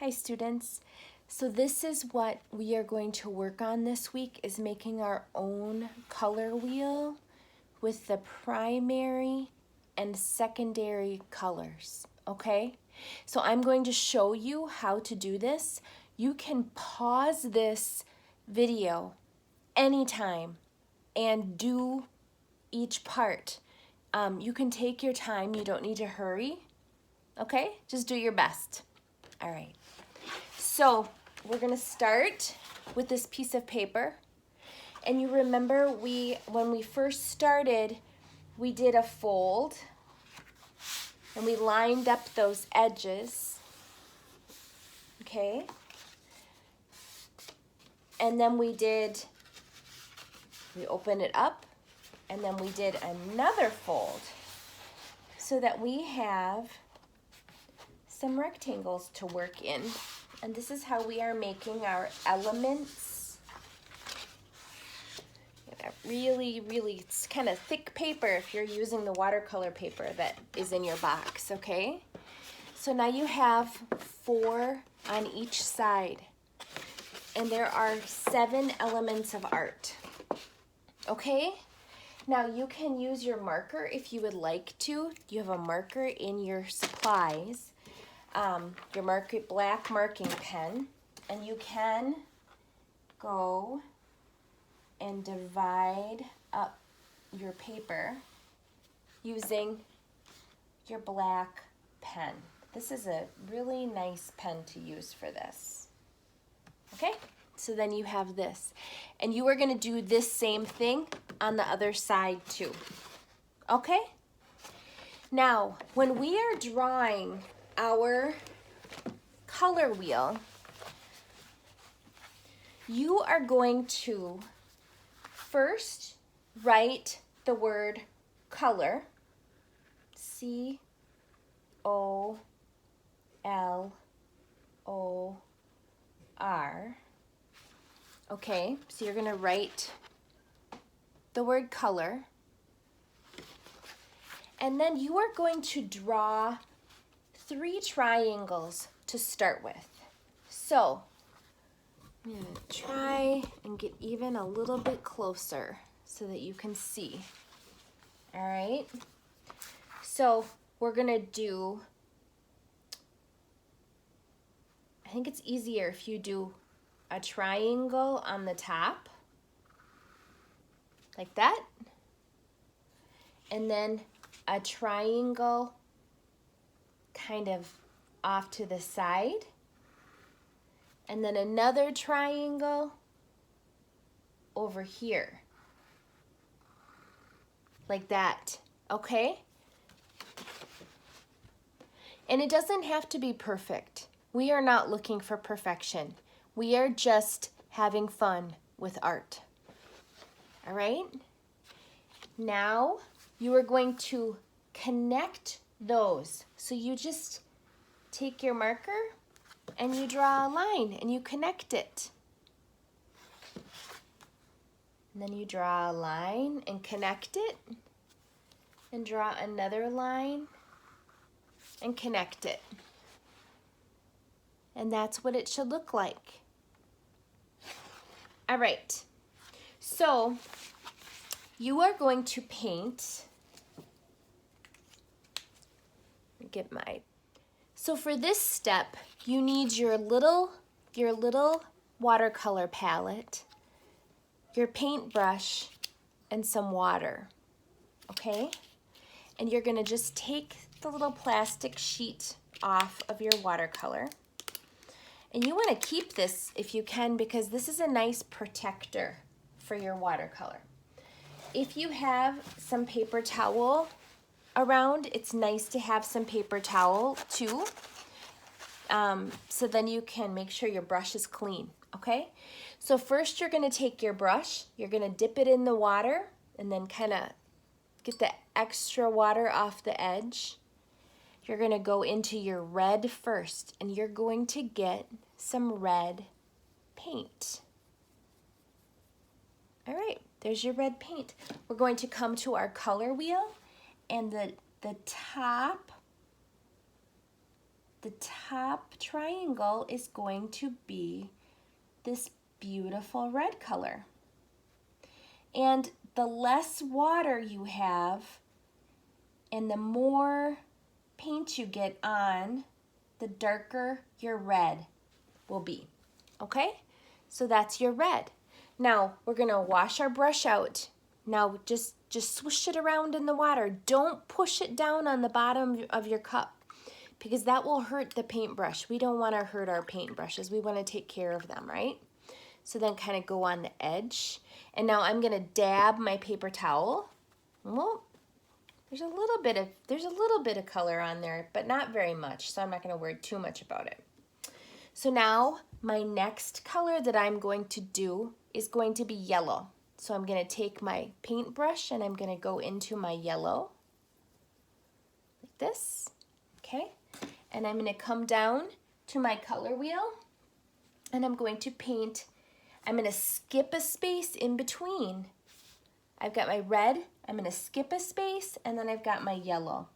Hi students. So this is what we are going to work on this week, is making our own color wheel with the primary and secondary colors, okay? So I'm going to show you how to do this. You can pause this video anytime and do each part. You can take your time, you don't need to hurry, okay? Just do your best. All right. So we're gonna start with this piece of paper. And you remember when we first started, we did a fold and we lined up those edges, okay? And then we opened it up and then we did another fold so that we have some rectangles to work in. And this is how we are making our elements. Really, it's kind of thick paper if you're using the watercolor paper that is in your box, okay? So now you have 4 on each side. And there are 7 elements of art, okay? Now you can use your marker if you would like to. You have a marker in your supplies. Your black marking pen, and you can go and divide up your paper using your black pen. This is a really nice pen to use for this. Okay, so then you have this, and you are going to do this same thing on the other side too. Okay, now when we are drawing our color wheel, you are going to first write the word color, C-O-L-O-R. Okay, so you're gonna write the word color, and then you are going to draw 3 triangles to start with. So I'm going to try and get even a little bit closer so that you can see. All right. So we're going to do, I think it's easier if you do a triangle on the top, like that, and then a triangle kind of off to the side, and then another triangle over here, like that, okay? And it doesn't have to be perfect. We are not looking for perfection. We are just having fun with art. All right? Now you are going to connect those. So you just take your marker and you draw a line and you connect it. And then you draw a line and connect it, and draw another line and connect it. And that's what it should look like. All right, so you are going to paint, so for this step, you need your little watercolor palette, your paintbrush, and some water, okay? And you're gonna just take the little plastic sheet off of your watercolor. And you wanna keep this if you can, because this is a nice protector for your watercolor. If you have some paper towel around, it's nice to have some paper towel too. So then you can make sure your brush is clean, okay? So first you're gonna take your brush, you're gonna dip it in the water, and then kinda get the extra water off the edge. You're gonna go into your red first, and you're going to get some red paint. All right, there's your red paint. We're going to come to our color wheel, and the top the top triangle is going to be this beautiful red color. And the less water you have and the more paint you get on, the darker your red will be. Okay? So that's your red. Now we're gonna wash our brush out. Now just swoosh it around in the water. Don't push it down on the bottom of your cup because that will hurt the paintbrush. We don't wanna hurt our paintbrushes. We wanna take care of them, right? So then kind of go on the edge. And now I'm gonna dab my paper towel. Well, there's a little bit of color on there, but not very much, so I'm not gonna worry too much about it. So now my next color that I'm going to do is going to be yellow. So I'm gonna take my paintbrush and I'm gonna go into my yellow, like this, okay? And I'm gonna come down to my color wheel and I'm going to paint. I'm gonna skip a space in between. I've got my red, I'm gonna skip a space, and then I've got my yellow.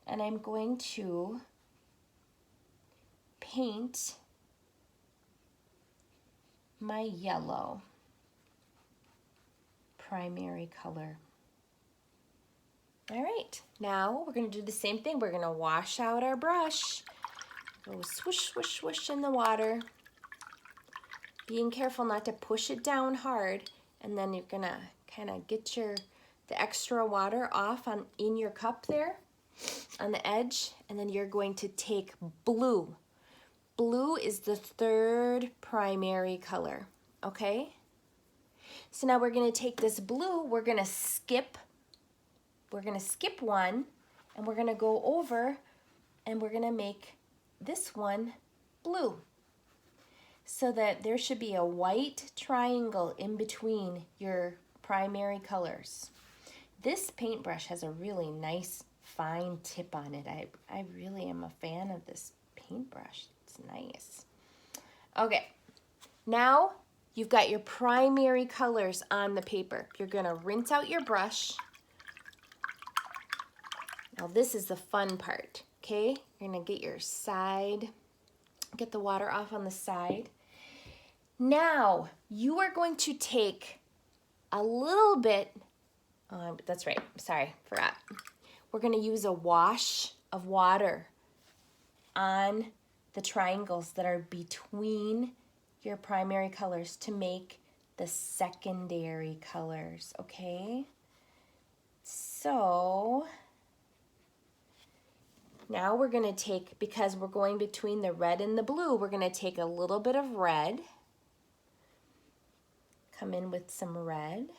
And I'm going to paint my yellow primary color. All right, now we're gonna do the same thing. We're gonna wash out our brush. Go swoosh, swoosh, swoosh in the water. Being careful not to push it down hard, and then you're gonna kind of get the extra water off in your cup there on the edge, and then you're going to take blue. Blue is the third primary color, okay? So now we're gonna take this blue, we're gonna skip one, and we're gonna go over and we're gonna make this one blue, so that there should be a white triangle in between your primary colors. This paintbrush has a really nice fine tip on it. I really am a fan of this paintbrush. It's nice. Okay, now you've got your primary colors on the paper. You're gonna rinse out your brush. Now this is the fun part, okay? You're gonna get your side, get the water off on the side. Now you are going to take a little bit, that's right, sorry, forgot. We're gonna use a wash of water on the triangles that are between your primary colors to make the secondary colors, okay? So now we're gonna take, because we're going between the red and the blue, we're gonna take a little bit of red, come in with some red,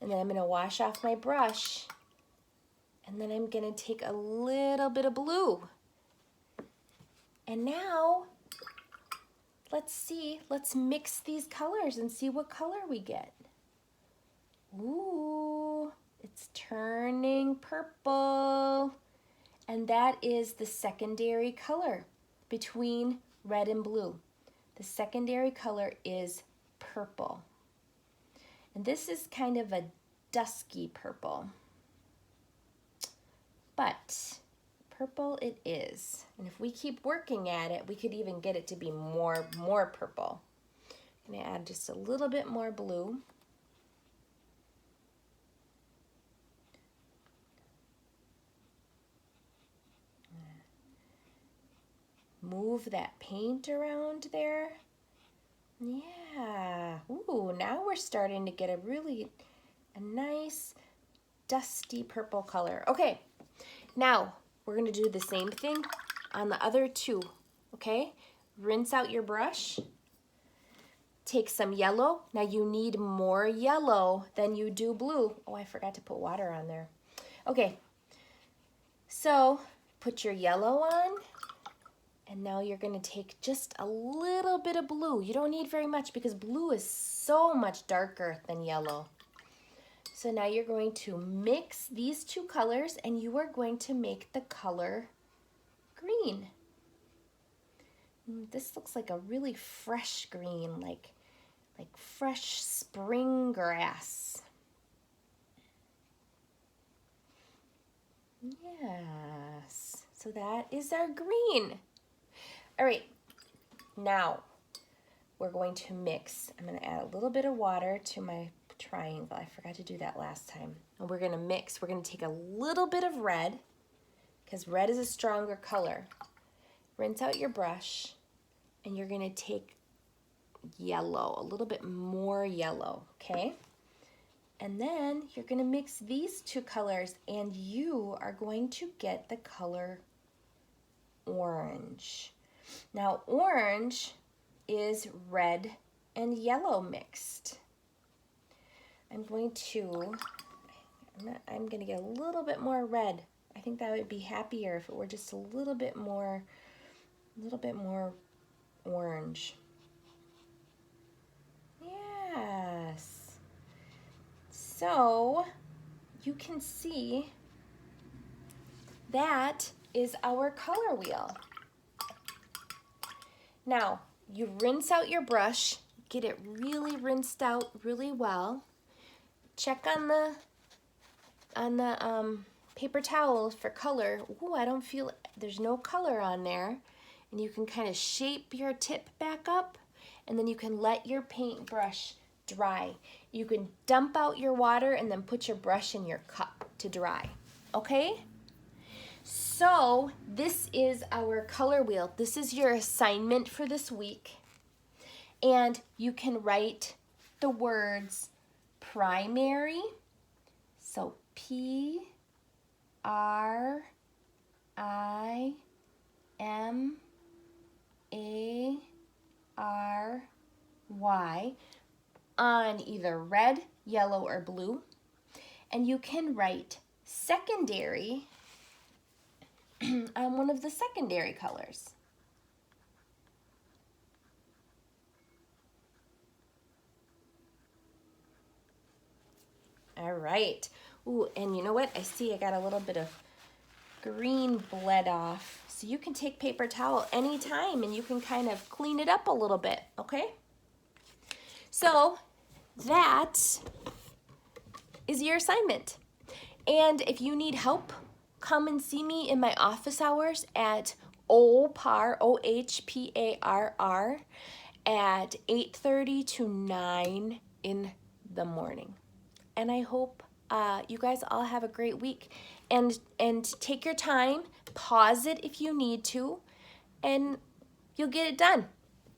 and then I'm gonna wash off my brush, and then I'm gonna take a little bit of blue. And now, let's mix these colors and see what color we get. Ooh, it's turning purple. And that is the secondary color between red and blue. The secondary color is purple. And this is kind of a dusky purple. But purple it is. And if we keep working at it, we could even get it to be more purple. I'm gonna add just a little bit more blue. Move that paint around there. Yeah. Ooh, now we're starting to get a nice dusty purple color. Okay, now we're gonna do the same thing on the other two, okay? Rinse out your brush. Take some yellow. Now you need more yellow than you do blue. Oh, I forgot to put water on there. Okay, so put your yellow on. And now you're gonna take just a little bit of blue. You don't need very much because blue is so much darker than yellow. So now you're going to mix these two colors and you are going to make the color green. This looks like a really fresh green, like fresh spring grass. Yes. So that is our green. All right, now we're going to mix. I'm going to add a little bit of water to my triangle. I forgot to do that last time. And we're going to mix. We're going to take a little bit of red, because red is a stronger color. Rinse out your brush, and you're going to take yellow, a little bit more yellow, okay? And then you're going to mix these two colors, and you are going to get the color orange. Now, orange is red and yellow mixed. I'm going to get a little bit more red. I think that would be happier if it were just a little bit more orange. Yes. So you can see that is our color wheel. Now, you rinse out your brush, get it really rinsed out really well. Check on the paper towel for color. Ooh, I don't feel, there's no color on there. And you can kind of shape your tip back up, and then you can let your paintbrush dry. You can dump out your water and then put your brush in your cup to dry, okay? So this is our color wheel. This is your assignment for this week. And you can write the words primary, so P-R-I-M-A-R-Y, on either red, yellow, or blue. And you can write secondary on one of the secondary colors. All right. Ooh, and you know what? I see I got a little bit of green bled off. So you can take paper towel anytime and you can kind of clean it up a little bit, okay? So that is your assignment. And if you need help, come and see me in my office hours at OHPARR, O-H-P-A-R-R, at 8:30 to 9 in the morning. And I hope you guys all have a great week. And take your time, pause it if you need to, and you'll get it done.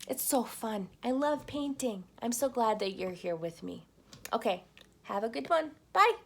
It's so fun. I love painting. I'm so glad that you're here with me. Okay, have a good one. Bye.